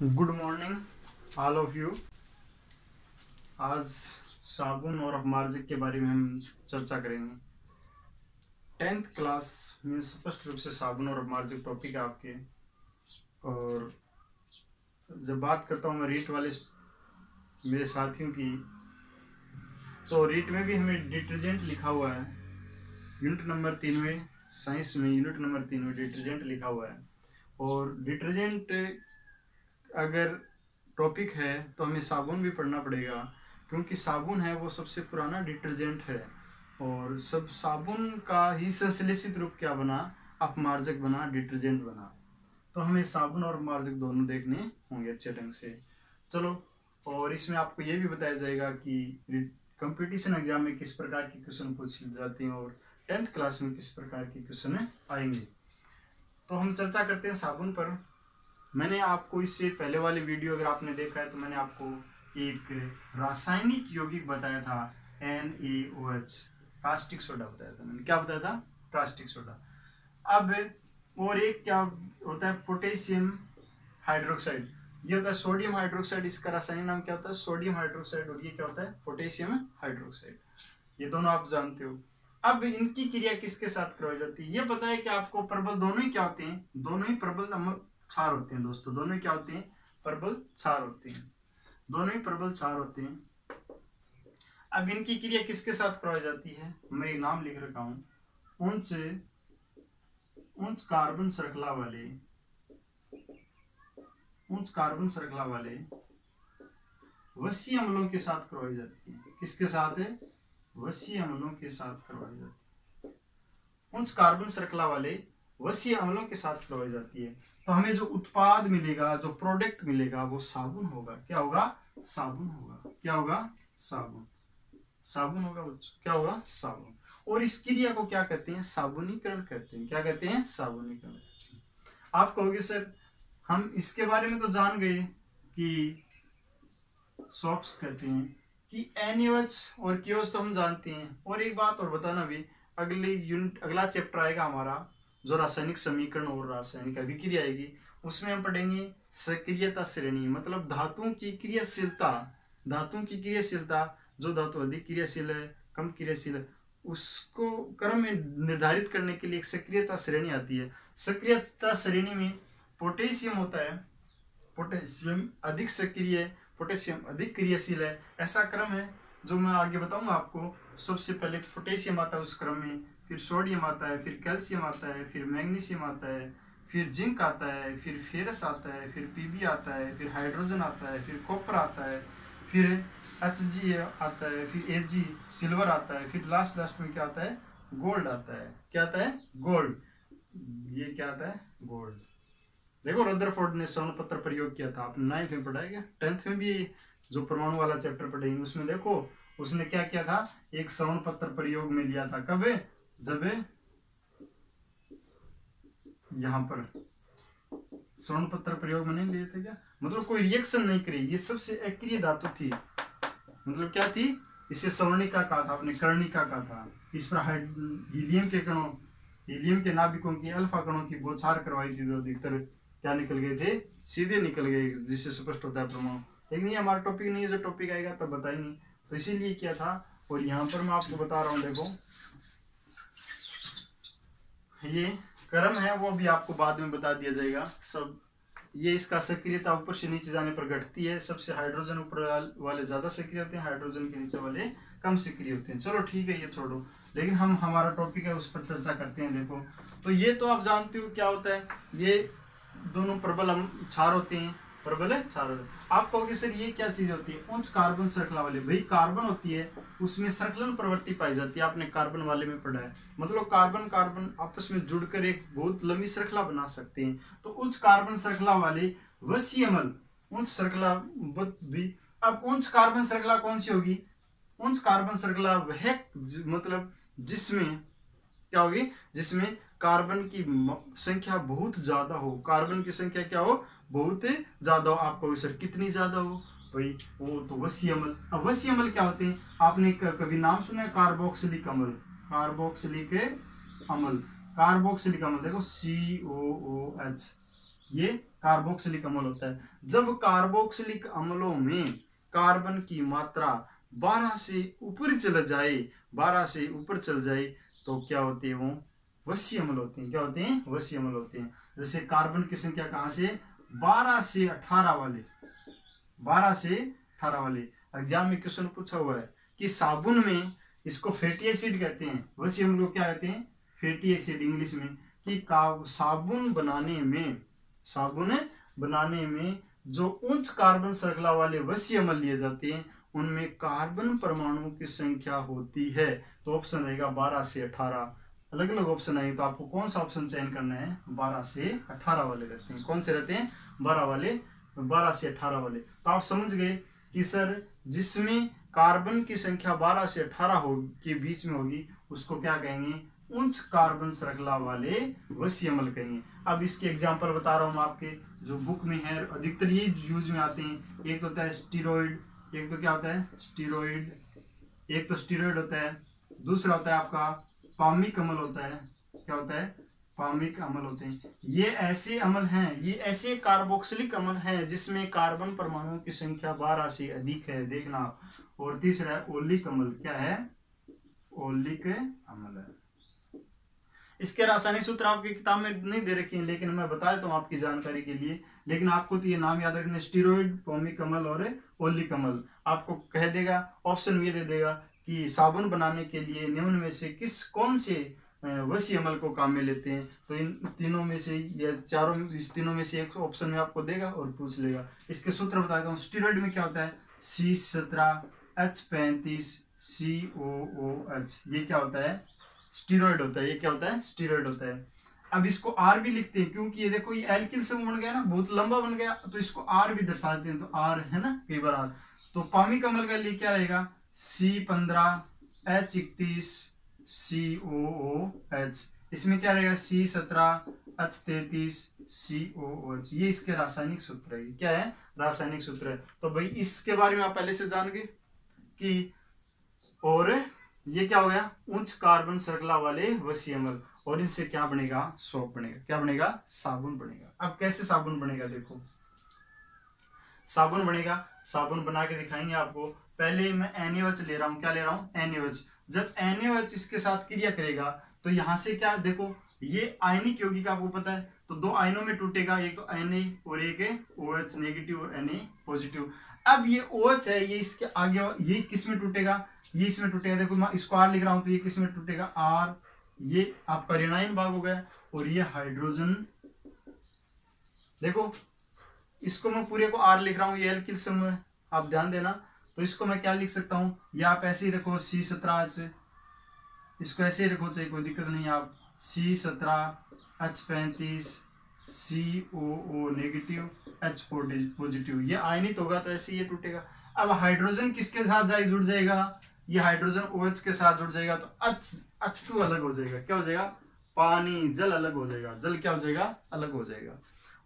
Good morning all of you. आज साबुन और अपमार्जक के बारे में हम चर्चा करेंगे। 10th क्लास में स्पष्ट रूप से साबुन और अपमार्जक टॉपिक है आपके। और जब बात करता हूँ मैं रीट वाले मेरे साथियों की, तो रीट में भी हमें डिटर्जेंट लिखा हुआ है। यूनिट नंबर 3 में, साइंस में यूनिट नंबर 3 में डिटर्जेंट लिखा हुआ है। और डिटर्जेंट अगर टॉपिक है तो हमें साबुन भी पढ़ना पड़ेगा, क्योंकि साबुन है वो सबसे पुराना डिटर्जेंट है। और सब साबुन का ही संश्लेषित रूप क्या बना, अपमार्जक बना, डिटर्जेंट बना। तो हमें साबुन और मार्जक दोनों देखने होंगे अच्छे ढंग से। चलो, और इसमें आपको ये भी बताया जाएगा कि कंपटीशन एग्जाम में किस प्रकार के क्वेश्चन पूछे जाते हैं और 10th क्लास में किस प्रकार के क्वेश्चन आएंगे। तो हम चर्चा करते हैं साबुन पर। मैंने आपको इससे पहले वाली वीडियो अगर आपने देखा है तो मैंने आपको एक रासायनिक यौगिक बताया था, NaOH, कास्टिक सोडा बताया था। मैंने क्या बताया था? Caustic soda. अब और एक क्या होता है? Potassium hydroxide. ये होता है सोडियम हाइड्रोक्साइड, इसका रासायनिक नाम क्या होता है? Sodium hydroxide. और ये क्या होता है? Potassium hydroxide. ये दोनों आप जानते हो। अब इनकी क्रिया किसके साथ करवाई जाती है? ये पता है कि आपको प्रबल दोनों ही क्या होते हैं? दोनों ही प्रबल क्षार होते हैं दोस्तों। दोनों ही क्या होते हैं? प्रबल क्षार होते हैं। दोनों ही प्रबल क्षार होते हैं। अब इनकी क्रिया किसके साथ करवाई जाती है? मैं एक नाम लिख रखा हूं। उच्च कार्बन श्रृंखला वाले वसीय अम्लों के साथ करवाई जाती है। किसके साथ है? वसीय अम्लों के साथ करवाई जाती है। उच्च कार्बन श्रृंखला वाले वसीय अम्लों के साथ करवाई जाती है। तो हमें जो उत्पाद मिलेगा, जो प्रोडक्ट मिलेगा, वो साबुन होगा। क्या होगा? साबुन होगा। क्या होगा? साबुन। साबुन होगा बच्चों। क्या होगा? साबुन। और इस क्रिया को क्या कहते हैं? साबुनीकरण कहते हैं। क्या कहते हैं? साबुनीकरण। आप कहोगे सर हम इसके बारे में तो जान गए कि सॉप्स कहते हैं, कि NaOH और KOH तो हम जानते हैं। और एक बात और बताना भी, अगली यूनिट, अगला चैप्टर आएगा हमारा जो रासायनिक समीकरण और रासायनिक अभिक्रिया आएगी, उसमें हम पढ़ेंगे सक्रियता श्रेणी, मतलब धातुओं की क्रियाशीलता। धातुओं की क्रियाशीलता, जो धातु अधिक क्रियाशील है, कम क्रियाशील है, उसको क्रम में निर्धारित करने के लिए एक सक्रियता श्रेणी आती है। सक्रियता श्रेणी में पोटेशियम होता है। पोटेशियम अधिक सक्रिय, पोटेशियम अधिक क्रियाशील है, ऐसा क्रम है जो मैं आगे बताऊंगा आपको। सबसे पहले पोटेशियम आता है उस क्रम में, फिर सोडियम आता है, फिर कैल्शियम आता है, फिर मैग्नीशियम आता है, फिर जिंक आता है, फिर फेरस आता है, फिर Pb आता है, फिर हाइड्रोजन आता है, फिर कॉपर आता है, फिर Hg आता है, फिर Ag सिल्वर आता है, फिर लास्ट में क्या आता है? गोल्ड आता है। क्या आता है? गोल्ड। ये क्या आता है? गोल्ड। देखो, रदरफोर्ड ने स्वर्ण पत्र प्रयोग किया था, आपने 9th में पढ़ा है क्या? 10th में भी जो परमाणु वाला चैप्टर पढ़ेंगे उसमें देखो उसने क्या किया था? एक स्वर्ण पत्र प्रयोग में लिया था। कब? जब यहाँ पर स्वर्ण पत्र प्रयोग में नहीं लिए थे क्या? मतलब कोई रिएक्शन नहीं करी, ये सबसे अक्रिय धातु थी। मतलब क्या थी? इसे स्वर्णिका कहा था, आपने कर्णिका कहा था। इस पर हीलियम के नाभिकों की अल्फा कणों की बौछार करवाई थी, जो अधिकतर क्या निकल गए थे? सीधे निकल गए, जिससे स्पष्ट होता है परमाणु। लेकिन ये हमारा टॉपिक नहीं है, जो टॉपिक आएगा तब बताई नहीं, तो इसीलिए किया था। और यहाँ पर मैं आपको बता रहा हूँ, देखो ये क्रम है, वो भी आपको बाद में बता दिया जाएगा सब। ये इसका सक्रियता ऊपर से नीचे जाने पर घटती है। सबसे हाइड्रोजन ऊपर वाले ज्यादा सक्रिय होते हैं, हाइड्रोजन के नीचे वाले कम सक्रिय होते हैं। चलो ठीक है, ये छोड़ो, लेकिन हम हमारा टॉपिक है उस पर चर्चा करते हैं। देखो, तो ये तो आप जानते हो क्या होता है। ये दोनों प्रबल क्षार होते हैं, प्रबल क्षार होते हैं। आप कहोगे सर ये क्या चीज होती है? उच्च कार्बन श्रृंखला वाले। भाई कार्बन होती है, उसमें संकलन प्रवृत्ति पाई जाती है। आपने कार्बन वाले में पढ़ा है। मतलब कार्बन आपस में जुड़कर एक बहुत लंबी श्रृंखला बना सकते हैं। तो उच्च कार्बन श्रृंखला वाले वसीय अम्ल, उच्च श्रृंखला भी। अब उच्च कार्बन श्रृंखला कौन सी होगी? उच्च कार्बन श्रृंखला वह मतलब जिसमें क्या होगी? जिसमें कार्बन की संख्या बहुत ज्यादा हो। कार्बन की संख्या क्या हो? बहुत ज्यादा हो। आप कहोगे सर कितनी ज्यादा हो? भाई वो तो वसीय अम्ल। अब वसीय अम्ल क्या होते हैं? आपने कभी नाम सुना है? कार्बोक्सिलिक अम्ल। कार्बोक्सिलिक अम्ल। कार्बोक्सिलिक अम्ल देखो COOH, ये कार्बोक्सिलिक अम्ल होता है। जब कार्बोक्सिलिक अम्लों में कार्बन की मात्रा 12 से ऊपर चल जाए, 12 से ऊपर चल जाए तो क्या होते हैं, वो वसीय अम्ल होते हैं। क्या होते हैं, वसीय अम्ल होते हैं। जैसे कार्बन की संख्या कहाँ से, 12 से 18 वाले, 12 से 18 वाले। एग्जाम में क्वेश्चन पूछा हुआ है कि साबुन में, इसको फैटी एसिड कहते हैं, वसीय अम्ल को क्या कहते हैं, फैटी एसिड इंग्लिश में। कि साबुन बनाने में जो उच्च कार्बन श्रृंखला वाले वसीय अम्ल लिए जाते हैं उनमें कार्बन परमाणुओं की संख्या होती है। तो ऑप्शन रहेगा 12 से 18। अलग अलग ऑप्शन आएंगे तो आपको कौन सा ऑप्शन चयन करना है, 12 से 18 वाले रहते हैं। कौन से रहते हैं, 12 से 18 वाले। तो आप समझ गए कि सर जिसमें कार्बन की संख्या 12 से 18 के बीच में होगी उसको क्या कहेंगे, उच्च कार्बन श्रृंखला वाले वसीय अम्ल कहेंगे। अब इसके एग्जांपल बता रहा हूँ आपके, जो बुक में है अधिकतर ये यूज में आते हैं। एक तो होता है स्टीरॉइड, एक तो क्या होता है स्टीरॉइड, एक तो स्टीरॉइड होता है, दूसरा होता है आपका पामिक अम्ल होता है। क्या होता है, पामिक अम्ल होते हैं। ये ऐसे अम्ल हैं, ये ऐसे कार्बोक्सिलिक अम्ल हैं जिसमें कार्बन परमाणुओं की संख्या 12 से अधिक है, देखना। और तीसरा है ओलिक अम्ल। क्या है, ओलिक अम्ल है। इसके रासायनिक सूत्र आपकी किताब में नहीं दे रखे हैं, लेकिन मैं बता देता हूँ आपकी जानकारी के लिए। लेकिन आपको तो ये नाम याद रखना, स्टीरॉइड, पामिक अम्ल और ओलिक अम्ल। आपको कह देगा, ऑप्शन में दे देगा कि साबुन बनाने के लिए निम्न में से कौन से वसीय अम्ल को काम में लेते हैं। तो इन तीनों में से या चारों, इस तीनों में से एक ऑप्शन में आपको देगा और पूछ लेगा। इसके सूत्र बता देता हूँ। स्टीरॉइड में क्या होता है, C17H35COOH। ये क्या होता है, स्टीरॉइड होता है। ये क्या होता है, स्टीरॉइड होता है। अब इसको आर भी लिखते हैं क्योंकि ये देखो ये एल्किल समूह बन गया ना, बहुत लंबा बन गया, तो इसको आर भी दर्शाते हैं। तो आर है ना, कई बार आर। तो पामिक अम्ल का लिए क्या रहेगा, C15H31COOH। इसमें क्या रहेगा, C17H33COOH। ये इसके रासायनिक सूत्र है। क्या है, रासायनिक सूत्र है। तो भाई इसके बारे में आप पहले से जान गए कि, और ये क्या हो गया, उच्च कार्बन श्रृंखला वाले वसीय अम्ल। और इनसे क्या बनेगा, सोप बनेगा। क्या बनेगा, साबुन बनेगा। अब कैसे साबुन बनेगा, देखो साबुन बनेगा, साबुन बना के दिखाएंगे आपको। पहले मैं NaOH ले रहा हूं। क्या ले रहा हूं, NaOH। जब NaOH इसके साथ क्रिया करेगा तो यहां से क्या, देखो ये आयनिक यौगिक आपको पता है, तो दो आयनों में टूटेगा, एक तो Na और एक OH नेगेटिव और Na पॉजिटिव। अब ये OH है, ये इसके आगे, ये किस में टूटेगा, ये इसमें टूटेगा। देखो मैं इसको R लिख रहा हूं तो ये किस में टूटेगा, R। ये आपका ऋणायन भाग हो गया। और ये हाइड्रोजन, देखो इसको मैं पूरे को R लिख रहा हूं, ये एल्किल समूह है, आप ध्यान देना। तो इसको मैं क्या लिख सकता हूं, या आप ऐसे ही रखो C17H, इसको ऐसे ही रखो, चाहिए कोई दिक्कत नहीं। आप C17H35COO नेगेटिव H पॉजिटिव, ये आयनित होगा तो ऐसे ये टूटेगा। अब हाइड्रोजन किसके साथ जुड़ जाएगा, ये हाइड्रोजन OH के साथ जुड़ जाएगा तो H2 अलग हो जाएगा। क्या हो जाएगा, पानी, जल अलग हो जाएगा। जल क्या हो जाएगा, अलग हो जाएगा।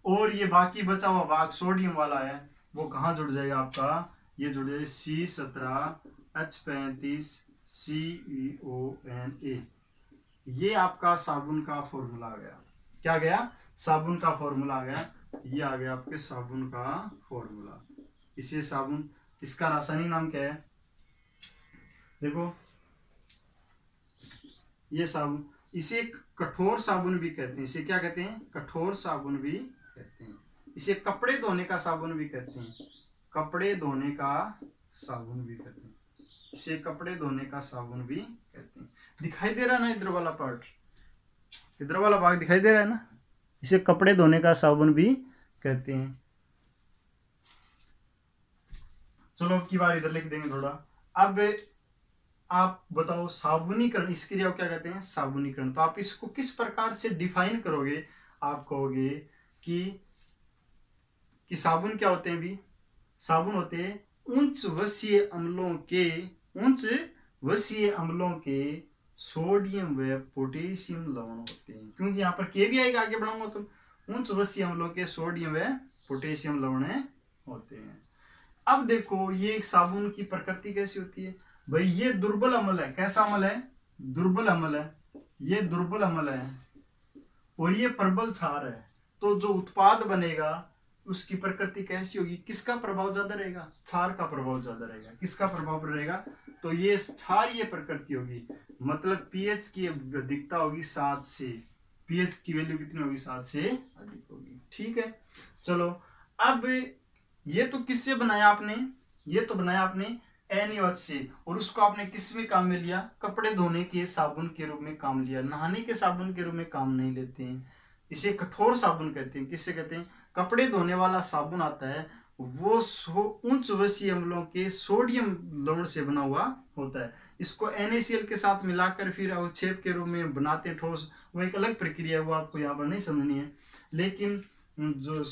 और ये बाकी बचा हुआ भाग सोडियम वाला है, वो कहाँ जुड़ जाएगा आपका, ये जुड़ जाएगा C17H35CONA। ये आपका साबुन का फॉर्मूला आ गया। क्या गया, साबुन का फॉर्मूला आ गया। ये आ गया आपके साबुन का फॉर्मूला। इसे साबुन, इसका रासायनिक नाम क्या है, देखो ये साबुन, इसे कठोर साबुन भी कहते हैं। इसे क्या कहते हैं, कठोर साबुन भी कहते हैं। इसे कपड़े धोने का साबुन भी कहते हैं। कपड़े धोने का साबुन भी कहते हैं। इसे कपड़े धोने का साबुन भी कहते हैं। दिखाई दे रहा है ना इधर वाला पार्ट, इधर वाला भाग दिखाई दे रहा है ना, इसे कपड़े धोने का साबुन भी कहते हैं। चलो अब की बार इधर लिख देंगे थोड़ा। अब आप बताओ साबुनीकरण, इस क्रिया को क्या कहते हैं, साबुनीकरण। तो आप इसको किस प्रकार से डिफाइन करोगे, आप कहोगे कि साबुन क्या होते हैं भी, साबुन होते हैं उच्च वसीय अम्लों के सोडियम व पोटेशियम लवण होते हैं। क्योंकि यहाँ पर के भी आएगा, आगे बढ़ाऊंगा तो उच्च वसीय अम्लों के सोडियम व पोटेशियम लवण होते हैं। अब देखो ये एक साबुन की प्रकृति कैसी होती है भाई, ये दुर्बल अम्ल है। कैसा अम्ल है, दुर्बल अम्ल है। ये दुर्बल अम्ल है और ये प्रबल क्षार है। तो तो जो उत्पाद बनेगा उसकी प्रकृति कैसी होगी, किसका प्रभाव ज्यादा रहेगा, क्षार का प्रभाव ज्यादा रहेगा। किसका प्रभाव रहेगा, तो ये क्षारीय प्रकृति होगी, मतलब पीएच की अधिकता होगी 7 से, पीएच की वैल्यू कितनी होगी, 7 से अधिक होगी। ठीक है, चलो अब ये तो किससे बनाया आपने, ये तो बनाया आपने NaOH से, और उसको आपने किस में काम में लिया, कपड़े धोने के साबुन के रूप में काम लिया, नहाने के साबुन के रूप में काम नहीं लेते हैं। इसे कठोर साबुन कहते हैं। किससे कहते हैं, कपड़े धोने वाला साबुन आता है वो उच्च वसीय अम्लों के सोडियम लवण से बना हुआ होता है। इसको NaCl के साथ मिलाकर फिर अवक्षेप के रूप में बनाते हैं ठोस, वो एक अलग प्रक्रिया है, वो आपको यहाँ पर नहीं समझनी है। लेकिन जो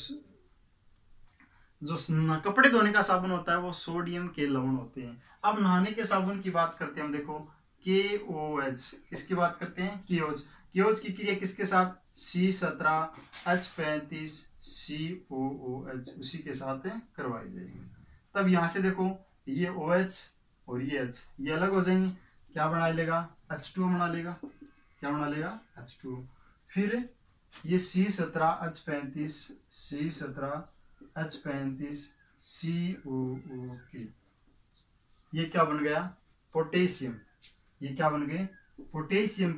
कपड़े धोने का साबुन होता है वो सोडियम के लवण होते हैं। अब नहाने के साबुन की बात करते हैं हम, देखो KOH, किसकी बात करते हैं, KOH की क्रिया किसके साथ, C17H35 COOH, उसी के साथ करवाई जाएगी। तब यहां से देखो ये OH और ये H ये अलग हो जाएंगे, क्या बना लेगा, H2 बना लेगा, क्या बना लेगा, H2। फिर ये C17H35 COOK, ये क्या बन गया, पोटेशियम। ये क्या बन गए, पोटेशियम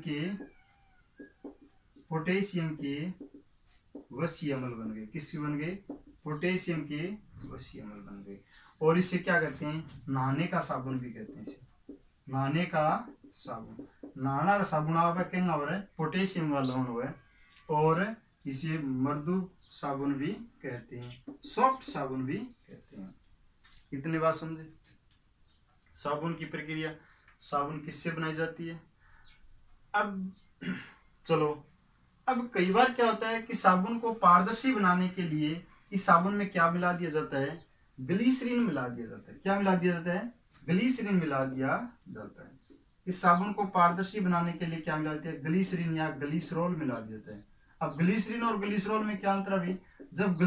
के वसीय अम्ल बन गए। किसके बन गए, पोटेशियम के वसीय अम्ल बन गए। और इसे क्या कहते हैं, नहाने का साबुन भी कहते हैं। इसे नहाने का साबुन, नहाना साबुन आप कहेंगे और पोटेशियम का लवण हुआ है, और इसे मृदु साबुन भी कहते हैं, सॉफ्ट साबुन भी कहते हैं। इतनी बात समझे। साबुन की प्रक्रिया, साबुन किससे बनाई जाती है। अब चलो, अब कई बार क्या होता है कि साबुन को पारदर्शी बनाने के लिए इस साबुन में क्या मिला दिया जाता है, ग्लिसरीन मिला दिया जाता है। क्या मिला दिया जाता है, ग्लिसरीन मिला दिया जाता है। इस साबुन को पारदर्शी बनाने के लिए क्या मिला दिया है, ग्लिसरीन या ग्लिसरॉल मिला दिया जाता है। अब ग्लिसरीन और ग्लिसरॉल में क्या अंतर है, जब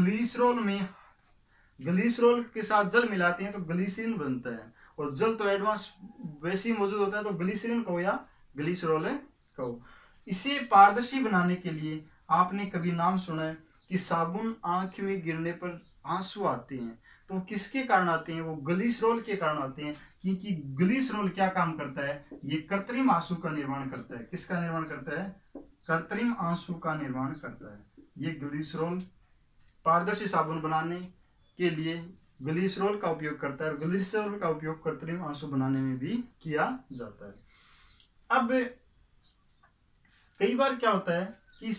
ग्लिसरॉल के साथ जल मिलाते हैं तो ग्लिसरीन बनता है, और जल तो एडवांस वैसे ही मौजूद होता है, तो ग्लिसरीन कहो या ग्लिसरॉल कहो। इसे पारदर्शी बनाने के लिए आपने कभी नाम सुना है कि साबुन आंख में गिरने पर आंसू आते हैं, तो किसके कारण आते हैं, वो ग्लिसरॉल के कारण आते हैं। क्योंकि ग्लिसरॉल क्या काम करता है, ये कृत्रिम आंसू का निर्माण करता है। किसका निर्माण करता है, कृत्रिम आंसू का निर्माण करता है। ये ग्लिसरॉल पारदर्शी साबुन बनाने के लिए ग्लिसरॉल का उपयोग करता है, और ग्लिसरॉल का उपयोग कृत्रिम आंसू बनाने में भी किया जाता है। अब कई बार क्या होता है कि जो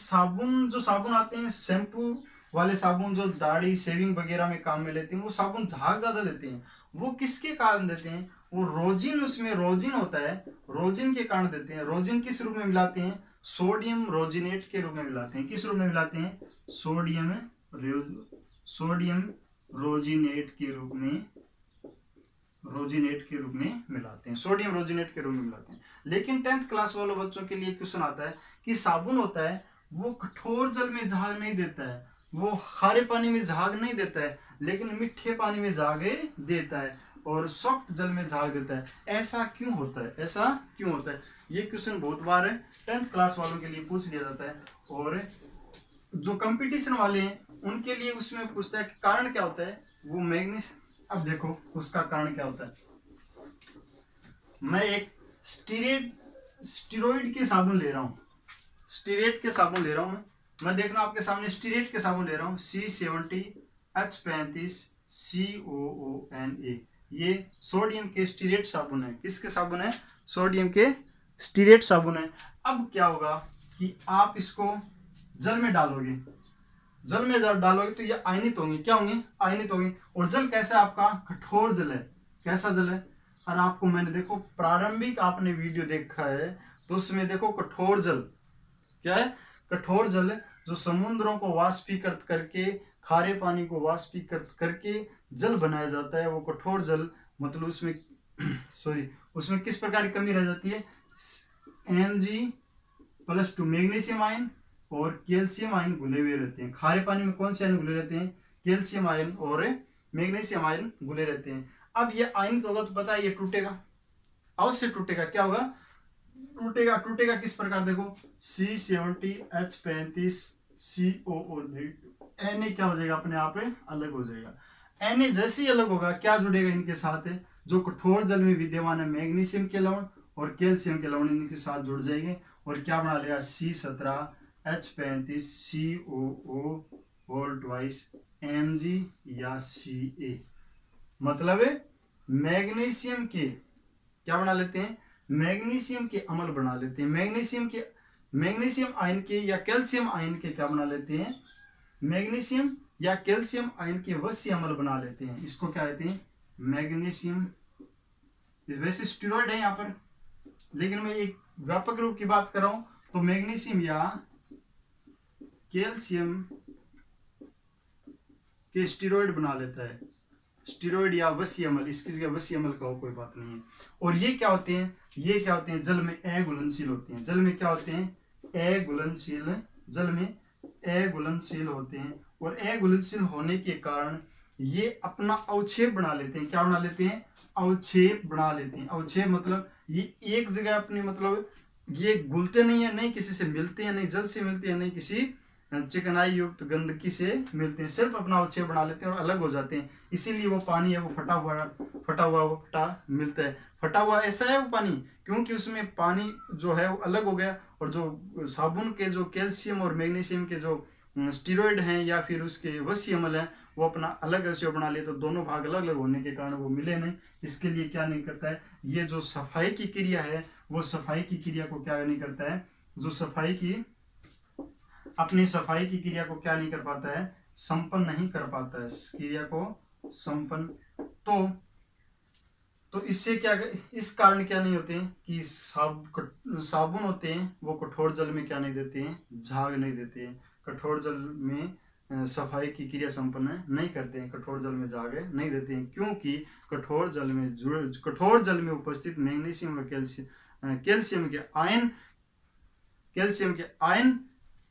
साबुन आते हैं, शैम्पू वाले साबुन जो दाढ़ी शेविंग वगैरह में काम में लेते हैं, वो साबुन झाग ज्यादा देते हैं। वो किसके कारण देते हैं, वो रोजिन, उसमें रोजिन होता है, रोजिन के कारण देते हैं। रोजिन किस रूप में मिलाते हैं, सोडियम रोजिनेट के रूप में मिलाते हैं। किस रूप में मिलाते हैं, सोडियम रोजिनेट के रूप में मिलाते हैं, सोडियम रोजिनेट के रूप में मिलाते हैं। लेकिन 10th क्लास वाले बच्चों के लिए क्वेश्चन आता है कि साबुन होता है वो कठोर जल में झाग नहीं देता है, वो खारे पानी में झाग नहीं देता है, लेकिन मीठे पानी में झाग देता है, और सॉफ्ट जल में झाग देता है। ऐसा क्यों होता है, ऐसा क्यों होता है, ये क्वेश्चन बहुत बार 10th क्लास वालों के लिए पूछ लिया जाता है, और जो कंपटीशन वाले हैं उनके लिए उसमें पूछता है कि कारण क्या होता है, वो मैग्नीज। अब देखो उसका कारण क्या होता है, मैं एक स्टीरोइड के साबुन ले रहा हूँ, स्टीरेट के साबुन ले रहा हूँ मैं देखना आपके सामने स्टीरेट के साबुन ले रहा हूँ, C70H35 COONA, ये सोडियम के स्टीरेट साबुन है। किसके साबुन है, सोडियम के स्टीरेट साबुन है। अब क्या होगा कि आप इसको जल में डालोगे, जल में डालोगे तो ये आयनित होंगे, क्या होंगे, आयनित होंगे। और जल कैसा है आपका, कठोर जल है। कैसा जल है, और आपको मैंने देखो प्रारंभिक आपने वीडियो देखा है तो उसमें देखो कठोर जल क्या है, कठोर जल जो समुद्रों को वाष्पीकृत करके, खारे पानी को वाष्पीकृत करके जल बनाया जाता है, वो कठोर जल, मतलब उसमें उसमें किस प्रकार की कमी रह जाती है, Mg+2 मैग्नीशियम आयन और कैल्शियम आयन घुले हुए रहते हैं। खारे पानी में कौन से आयन घुले रहते हैं, कैल्शियम आयन और मैग्नीशियम आयन घुले रहते हैं। अब ये आयनित होगा तो पता है ये टूटेगा, अवश्य टूटेगा। क्या होगा, टूटेगा। टूटेगा किस प्रकार, देखो C70H35 COO नेगेटिव। Na क्या हो जाएगा, अपने आप अलग हो जाएगा। Na जैसे ही अलग होगा क्या जुड़ेगा इनके साथ, जो कठोर जल में विद्यमान है मैग्नीशियम के लवण और कैल्शियम के लवण इनके साथ जुड़ जाएंगे और क्या बना लेगा, C17H35 COO whole twice Mg या Ca। मतलब मैग्नीशियम के क्या बना लेते हैं, मैग्नीशियम के अम्ल बना लेते हैं, मैग्नीशियम आयन के या कैल्शियम आयन के क्या बना लेते हैं, मैग्नीशियम या कैल्शियम आयन के वश्य अम्ल बना लेते हैं। इसको क्या कहते हैं, मैग्नीशियम। वैसे स्टेरॉइड है यहाँ पर, लेकिन मैं एक व्यापक रूप की बात कर रहा हूं, तो मैग्नीशियम या कैल्शियम के स्टेरॉइड बना लेता है, स्टेरॉइड या वश्य अम्ल, इसकी जगह वश्य अम्ल कहो कोई बात नहीं है। और ये क्या होते हैं, ये क्या होते हैं, जल में अघुलनशील होते हैं। जल में क्या होते हैं, अघुलनशील, जल में अघुलनशील होते हैं। और अघुलनशील होने के कारण ये अपना अवक्षेप बना लेते हैं। क्या बना लेते हैं, अवक्षेप बना लेते हैं। अवक्षेप मतलब ये एक जगह अपनी, मतलब ये घुलते नहीं है, नहीं किसी से मिलते हैं, नहीं जल से मिलते हैं, नहीं किसी चिकनाई युक्त गंदगी से मिलते हैं, सिर्फ अपना अवक्षेप बना लेते हैं और अलग हो जाते हैं। इसीलिए वो पानी है वो फटा हुआ मिलता है। फटा हुआ ऐसा है वो पानी क्योंकि उसमें पानी जो है वो अलग हो गया, और जो साबुन के जो कैल्शियम और मैग्नीशियम के जो स्टेरॉइड हैं या फिर उसके वश्य अम्ल हैं वो अपना अलग अवक्षेप बना लिए, तो दोनों भाग अलग अलग होने के कारण वो मिले नहीं। इसके लिए क्या नहीं करता है, ये जो सफाई की क्रिया है वो सफाई की क्रिया को क्या नहीं करता है, जो अपनी सफाई की क्रिया को क्या नहीं कर पाता है, संपन्न नहीं कर पाता है, इस क्रिया को संपन्न। तो इससे क्या, इस कारण क्या नहीं होते हैं कि साबुन होते हैं वो कठोर जल में क्या नहीं देते हैं, झाग नहीं देते हैं, कठोर जल में सफाई की क्रिया संपन्न नहीं करते हैं, कठोर जल में झाग नहीं देते हैं, क्योंकि कठोर जल में उपस्थित मैग्नीशियम और कैल्शियम के आयन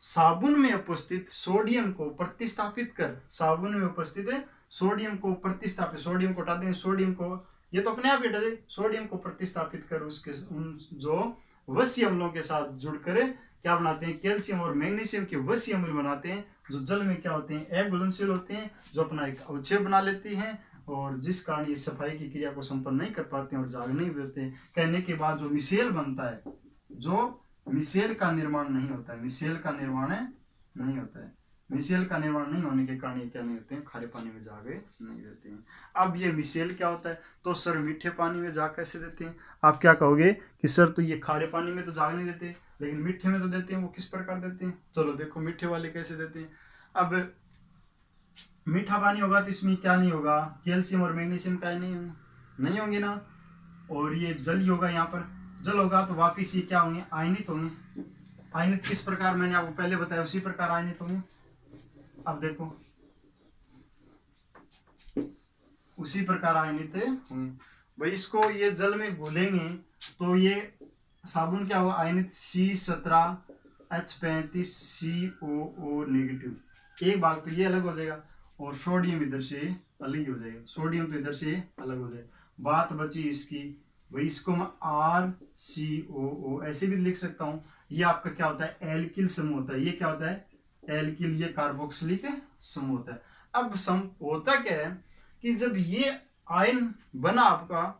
साबुन में उपस्थित सोडियम को प्रतिस्थापित कर, साबुन में उपस्थित है सोडियम को प्रतिस्थापित, सोडियम को हटाते हैं, सोडियम को ये तो अपने आप हटा दे, सोडियम को प्रतिस्थापित कर उसके उन जो वश्य अम्लों के साथ जुड़कर क्या बनाते हैं, कैल्शियम और मैग्नीशियम के वश्य अम्ल बनाते हैं, जो जल में क्या होते हैं, अघुलनशील होते हैं, जो अपना एक अवक्षेप बना लेते हैं, और जिस कारण ये सफाई की क्रिया को संपन्न नहीं कर पाते हैं और जाग नहीं देते। कहने के बाद जो मिसेल बनता है, जो मिसेल का निर्माण नहीं होता है, मिसेल का निर्माण नहीं होता है, मिसेल का निर्माण नहीं होने के कारण ये क्या नहीं होते हैं, खारे पानी में जागे नहीं देते हैं। अब ये मिसेल क्या होता है, तो सर मीठे पानी में जाग कैसे देते हैं, आप क्या कहोगे कि सर तो ये खारे पानी में तो जाग नहीं देते लेकिन मीठे में तो देते हैं, वो किस प्रकार देते हैं, चलो देखो मीठे वाले कैसे देते हैं। अब मीठा पानी होगा तो इसमें क्या नहीं होगा, कैल्शियम और मैग्नीशियम का नहीं होंगे ना, और ये जल ही होगा, यहाँ पर जल होगा तो वापिस ये क्या होंगे, आयनित होंगे। आयनित किस प्रकार, मैंने आपको पहले बताया उसी प्रकार आयनित होंगे। अब देखो उसी प्रकार आयनित होंगे भाई, इसको ये जल में घोलेंगे तो ये साबुन क्या होगा, आयनित C17H35 COO नेगेटिव, एक भाग तो ये अलग हो जाएगा और सोडियम इधर से अलग ही हो जाएगा, सोडियम तो इधर से अलग हो जाएगा। बात बची इसकी भाई, इसको मैं RCOO ऐसे भी लिख सकता हूं। ये आपका क्या होता है, एल्किल समूह होता है, ये क्या होता है, एल्किल, ये कार्बोक्सिलिक समूह होता है। अब होता क्या है कि जब ये आयन बना आपका,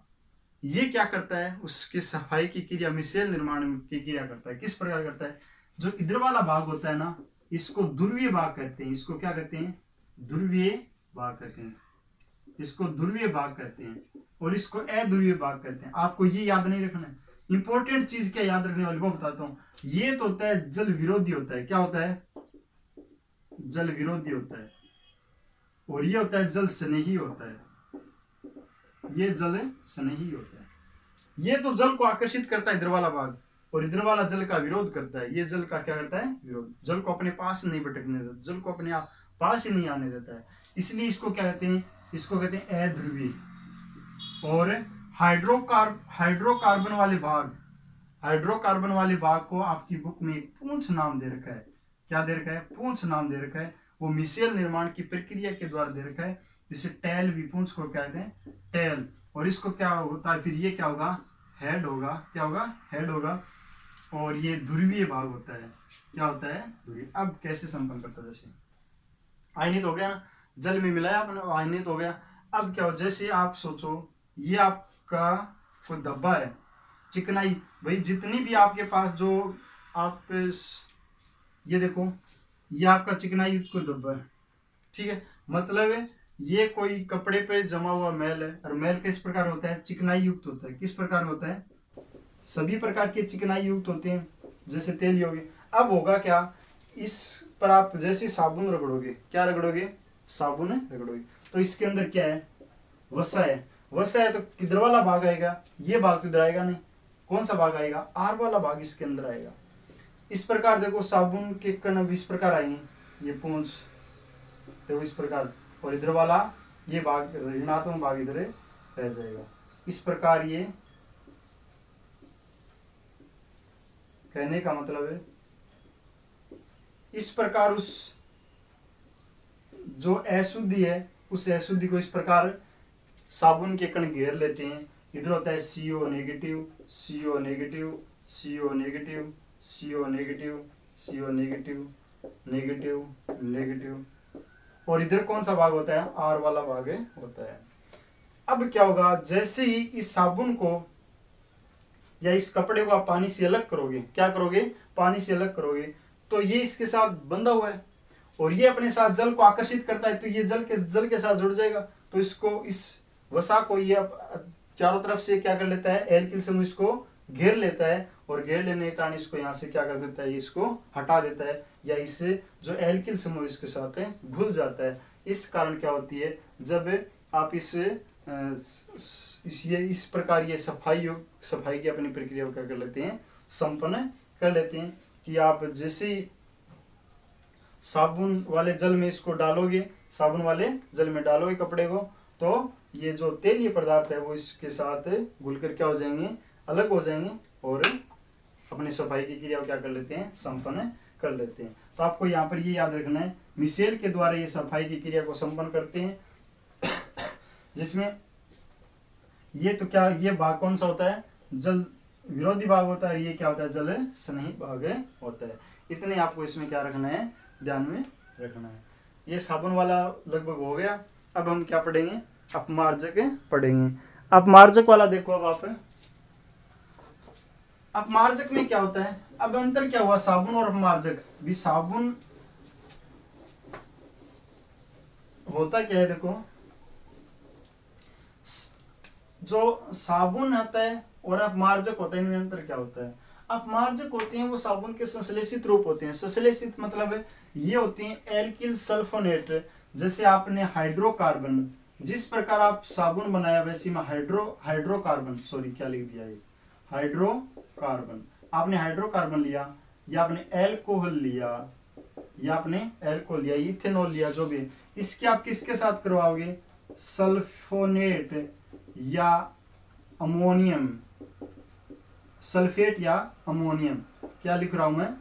ये क्या करता है, उसकी सफाई की क्रिया, मिसेल निर्माण की क्रिया करता है। किस प्रकार करता है, जो इधर वाला भाग होता है ना, इसको ध्रुवीय भाग कहते हैं, इसको क्या कहते हैं, ध्रुवीय भाग कहते हैं, इसको ध्रुवीय भाग कहते हैं, और इसको अध्रुवीय भाग कहते हैं। आपको ये याद नहीं रखना है, इंपॉर्टेंट चीज क्या याद रखने वाली वो बताता हूं। ये तो होता है जल विरोधी होता है, क्या होता है, जल विरोधी होता है, और ये होता है जल स्नेही होता है, ये जल स्नेही होता है। ये तो जल को आकर्षित करता है इधर वाला भाग, और इधर वाला जल का विरोध करता है। ये जल का क्या करता है, विरोध, जल को अपने पास नहीं भटकने देता, जल को अपने पास ही नहीं आने देता है। इसलिए इसको क्या कहते हैं, इसको कहते हैं अध्रुवीय। और हाइड्रोकार्बन वाले भाग को आपकी बुक में एक पूंछ नाम दे रखा है, क्या दे रखा है, पूंछ नाम दे रखा है। वो मिसेल निर्माण की प्रक्रिया के द्वारा दे रखा है, जिसे टेल भी, पूंछ को कहते हैं टेल। और इसको क्या होता है फिर, ये क्या होगा, हेड होगा, क्या होगा, हेड होगा। और ये ध्रुवीय भाग होता है। क्या होता है? ध्रुवीय। अब कैसे संपन्न करता है? जैसे आयनित हो गया ना, जल में मिलाया आपने, आयनित हो गया। अब क्या हो, जैसे आप सोचो ये आपका कोई डब्बा है, चिकनाई, भाई जितनी भी आपके पास जो आप ये देखो, ये आपका चिकनाई युक्त कोई डब्बा है, ठीक है, मतलब है ये कोई कपड़े पे जमा हुआ मैल है, और मैल किस प्रकार होता है? चिकनाई युक्त होता है। किस प्रकार होता है? सभी प्रकार के चिकनाई युक्त होते हैं, जैसे तेल हो गए। अब होगा क्या, इस पर आप जैसे साबुन रगड़ोगे, क्या रगड़ोगे? साबुन रगड़ोगे, तो इसके अंदर क्या है? वसा है। वसा है तो किधर वाला भाग आएगा? ये भाग तो इधर आएगा नहीं। कौन सा भाग आएगा? आर वाला भाग इसके अंदर आएगा। इस प्रकार देखो साबुन के कण इस प्रकार आएंगे, ये पूंछ देखो इस प्रकार, और इधर वाला ये भाग, ऋणात्मक भाग इधर रह जाएगा। इस प्रकार ये कहने का मतलब है, इस प्रकार उस जो अशुद्धि है, उस अशुद्धि को इस प्रकार साबुन के कण घेर लेते हैं। इधर होता है CO negative, CO negative, CO negative, CO negative, CO negative, negative, negative, और इधर कौन सा भाग होता है? R वाला भाग होता है। अब क्या होगा, जैसे ही इस साबुन को या इस कपड़े को आप पानी से अलग करोगे, क्या करोगे? पानी से अलग करोगे, तो ये इसके साथ बंधा हुआ है और ये अपने साथ जल को आकर्षित करता है, तो ये जल के साथ जुड़ जाएगा। तो इसको, इस वसा को ये चारों तरफ से क्या कर लेता है? एल्किल समूह इसको घेर लेता है, और घेर लेने के कारण इसको यहाँ से क्या कर देता है? इसको हटा देता है, या इससे जो एल्किल समूह इसके साथ है घुल जाता है। इस कारण क्या होती है, जब आप इस प्रकार ये सफाई की अपनी प्रक्रिया को क्या कर लेते हैं? संपन्न कर लेते हैं। कि आप जैसे साबुन वाले जल में इसको डालोगे, साबुन वाले जल में डालोगे कपड़े को, तो ये जो तेलीय पदार्थ है वो इसके साथ घुलकर क्या हो जाएंगे? अलग हो जाएंगे, और अपनी सफाई की क्रिया को क्या कर लेते हैं? संपन्न कर लेते हैं। तो आपको यहाँ पर ये याद रखना है, मिसेल के द्वारा ये सफाई की क्रिया को संपन्न करते हैं, जिसमें ये तो क्या, ये भाग कौन सा होता है? जल विरोधी भाग होता है, ये क्या होता है? जल स्नेही भाग होता है। इतने आपको इसमें क्या रखना है? ध्यान में रखना है। ये साबुन वाला लगभग हो गया। अब हम क्या पढ़ेंगे? अपमार्जक पढ़ेंगे। अपमार्जक वाला देखो, अब आप अपमार्जक में क्या होता है? अब अंतर क्या हुआ साबुन और अपमार्जक? भी साबुन होता क्या है? देखो, जो साबुन होता है और अपमार्जक होता है, इनमें अंतर क्या होता है? अपमार्जक होते हैं वो साबुन के संश्लेषित रूप होते हैं। संश्लेषित मतलब ये होते हैं एल्किल सल्फोनेट। जैसे आपने हाइड्रोकार्बन, जिस प्रकार आप साबुन बनाया वैसे में हाइड्रोकार्बन, सॉरी क्या लिख दिया, ये हाइड्रोकार्बन, आपने हाइड्रोकार्बन लिया, या आपने एल्कोहल लिया, या आपने एल्कोहल लिया, इथेनॉल लिया, जो भी, इसके आप किसके साथ करवाओगे? सल्फोनेट या अमोनियम, सल्फेट या अमोनियम। क्या लिख रहा हूं मैं?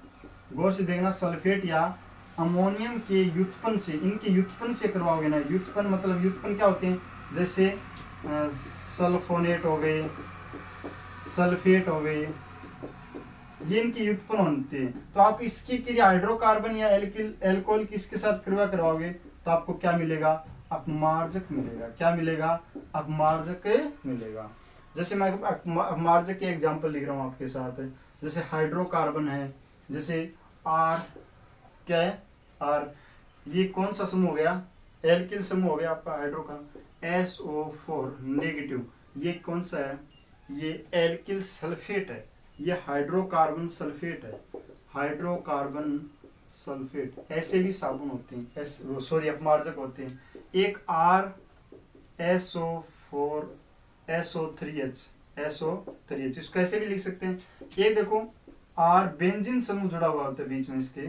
गौर से देखना, सल्फेट या अमोनियम के व्युत्पन्न से, इनके व्युत्पन्न से करवाओगे ना। व्युत्पन्न मतलब, व्युत्पन्न क्या होते हैं? जैसे सल्फोनेट हो गए, सल्फेट हो गए, ये इनके व्युत्पन्न होते हैं। तो आप इसकी क्रिया हाइड्रोकार्बन या एल्कोहल किसके साथ करवाओगे, तो आपको क्या मिलेगा? अपमार्जक मिलेगा। क्या मिलेगा? अपमार्जक मिलेगा। जैसे मैं अपमार्जक के एग्जांपल लिख रहा हूं आपके साथ, जैसे हाइड्रोकार्बन है, जैसे आर, क्या है? आर, ये कौन सा समूह हो गया? एल्किल समूह हो गया आपका हाइड्रोकार्बन। SO4 नेगेटिव, ये कौन सा है? ये एल्किल सल्फेट है, ये हाइड्रोकार्बन सल्फेट है, हाइड्रोकार्बन सल्फेट। ऐसे भी साबुन होते हैं, सॉरी अपमार्जक होते हैं। एक RSO4 SO3H, इसको ऐसे भी लिख सकते हैं। एक देखो, R बेंजीन समूह जुड़ा हुआ होता है बीच में इसके,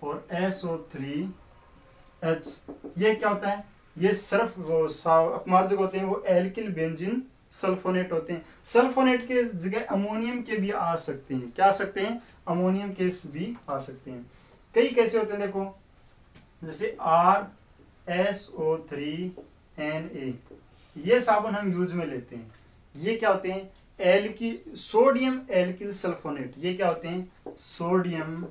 और SO3H, ये क्या होता है? ये सिर्फ अपमार्जक होते हैं, वो एल्किल बेंजीन सल्फोनेट होते हैं। सल्फोनेट के जगह अमोनियम के भी आ सकते हैं। क्या आ सकते हैं? अमोनियम के भी आ सकते हैं। कई कैसे होते हैं देखो, जैसे RSO3Na, ये साबुन हम यूज में लेते हैं। ये क्या होते हैं? सोडियम एल्किल सल्फोनेट, ये क्या होते हैं? Sodium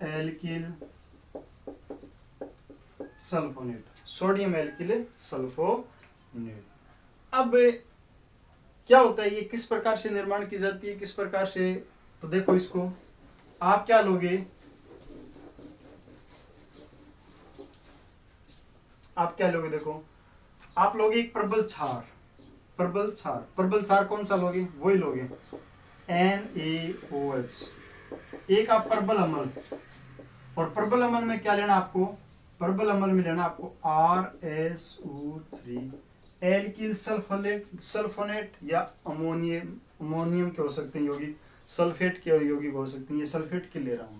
alkyl sulphonate, sodium alkyl sulphonate. अब क्या होता है, ये किस प्रकार से निर्माण की जाती है, किस प्रकार से? तो देखो इसको, आप क्या लोगे, देखो आप लोगे एक प्रबल क्षार, प्रबल क्षार कौन सा लोगे? वही लोगे NaOH। एक आप प्रबल अम्ल, और प्रबल अम्ल में क्या लेना आपको? प्रबल अम्ल में लेना आपको RSO3 एल्किल सल्फोनेट या अमोनियम के हो सकते हैं यौगिक, सल्फेट के यौगिक हो सकते हैं, ये सल्फेट के ले रहा हूं।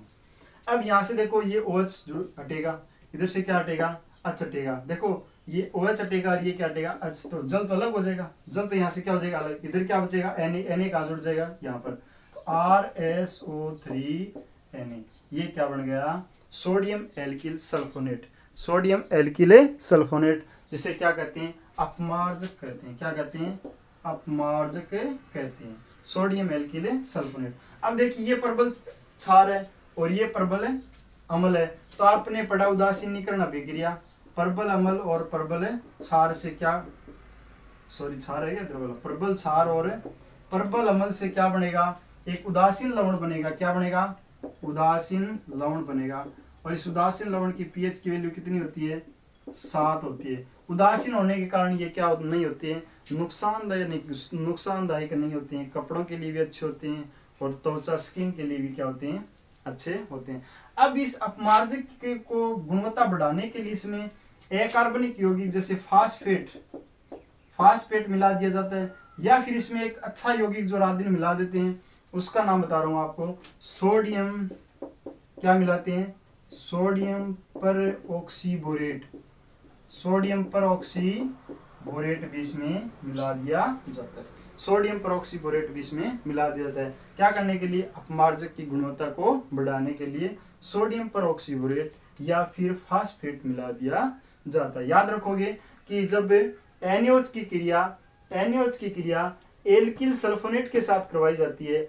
अब यहां से देखो ये OH जो हटेगा, इधर से क्या हटेगा? H हटेगा। देखो ये OH हटेगा और ये क्या हटेगा? H। तो जल तो अलग हो जाएगा, जल तो यहाँ से क्या हो जाएगा? अलग। इधर क्या बचेगा? Na कहाँ जुड़ जाएगा? यहाँ पर। तो RSO3Na, ये क्या बन गया? Sodium alkyl sulphonate, sodium alkyl sulphonate, जिसे क्या कहते हैं? अपमार्जक कहते हैं। क्या कहते हैं? अपमार्जक कहते हैं, सोडियम एल्किल सल्फोनेट। अब देखिए ये प्रबल क्षार है और ये प्रबल अम्ल है, तो आपने पढ़ा उदासीनीकरण अभिक्रिया, प्रबल अम्ल और प्रबल क्षार से क्या, क्षार है क्या? प्रबल क्षार और प्रबल अम्ल से क्या बनेगा? एक उदासीन लवण बनेगा। क्या बनेगा? उदासीन लवण बनेगा। और इस उदासीन लवण की पीएच की वैल्यू कितनी होती है? 7 होती है। उदासीन होने के कारण ये क्या नहीं होते हैं? नुकसानदायक नहीं होते हैं, कपड़ों के लिए भी अच्छे होते हैं और त्वचा स्किन के लिए भी क्या होते हैं? अच्छे होते हैं। अब इस अपमार्जक को गुणवत्ता बढ़ाने के लिए इसमें अकार्बनिक यौगिक जैसे फास्फेट मिला दिया जाता है, या फिर इसमें एक अच्छा यौगिक जो रात दिन मिला देते हैं, उसका नाम बता रहा हूं आपको, सोडियम, क्या मिलाते हैं? सोडियम परऑक्सीबोरेट, सोडियम परऑक्सीबोरेट भी इसमें मिला दिया जाता है, सोडियम परऑक्सीबोरेट भी इसमें मिला दिया जाता है। क्या करने के लिए? अपमार्जक की गुणवत्ता को बढ़ाने के लिए सोडियम परऑक्सीबोरेट या फिर फास्फेट मिला दिया जाता है। याद रखोगे कि जब NaOH की क्रिया एल्किल सल्फोनेट के साथ करवाई जाती है,